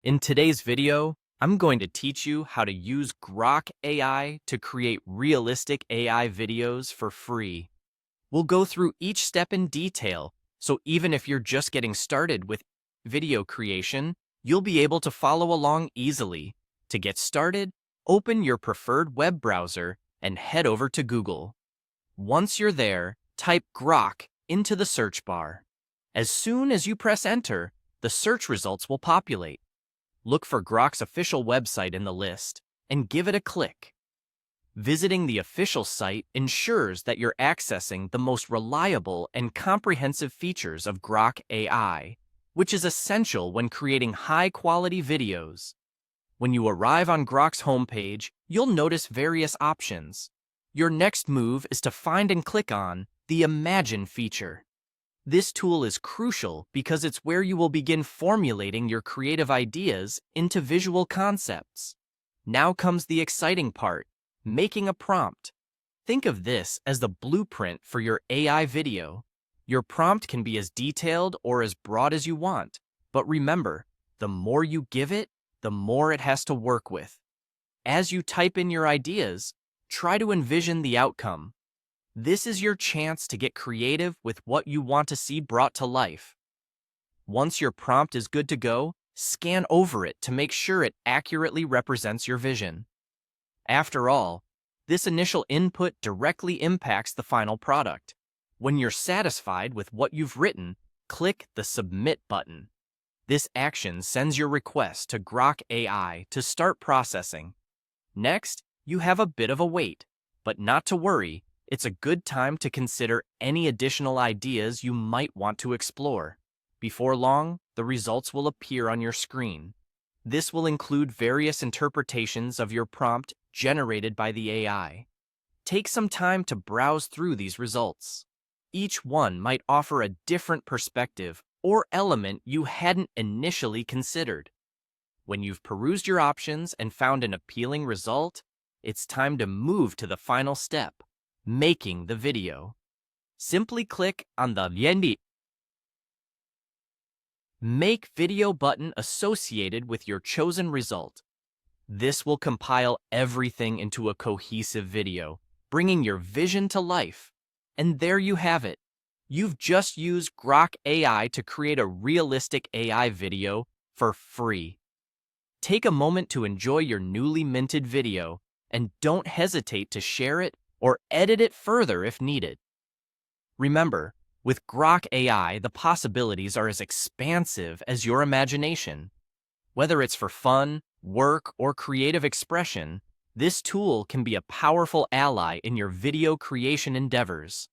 In today's video, I'm going to teach you how to use Grok AI to create realistic AI videos for free. We'll go through each step in detail, so even if you're just getting started with video creation, you'll be able to follow along easily. To get started, open your preferred web browser and head over to Google. Once you're there, type Grok into the search bar. As soon as you press enter, the search results will populate. Look for Grok's official website in the list and give it a click. Visiting the official site ensures that you're accessing the most reliable and comprehensive features of Grok AI, which is essential when creating high-quality videos. When you arrive on Grok's homepage, you'll notice various options. Your next move is to find and click on the Imagine feature. This tool is crucial because it's where you will begin formulating your creative ideas into visual concepts. Now comes the exciting part, making a prompt. Think of this as the blueprint for your AI video. Your prompt can be as detailed or as broad as you want, but remember, the more you give it, the more it has to work with. As you type in your ideas, try to envision the outcome. This is your chance to get creative with what you want to see brought to life. Once your prompt is good to go, scan over it to make sure it accurately represents your vision. After all, this initial input directly impacts the final product. When you're satisfied with what you've written, click the Submit button. This action sends your request to Grok AI to start processing. Next, you have a bit of a wait, but not to worry. It's a good time to consider any additional ideas you might want to explore. Before long, the results will appear on your screen. This will include various interpretations of your prompt generated by the AI. Take some time to browse through these results. Each one might offer a different perspective or element you hadn't initially considered. When you've perused your options and found an appealing result, it's time to move to the final step. Making the video. Simply click on the Make Video button associated with your chosen result. This will compile everything into a cohesive video, bringing your vision to life. And there you have it. You've just used Grok AI to create a realistic AI video for free. Take a moment to enjoy your newly minted video, and don't hesitate to share it or edit it further if needed. Remember, with Grok AI, the possibilities are as expansive as your imagination. Whether it's for fun, work, or creative expression, this tool can be a powerful ally in your video creation endeavors.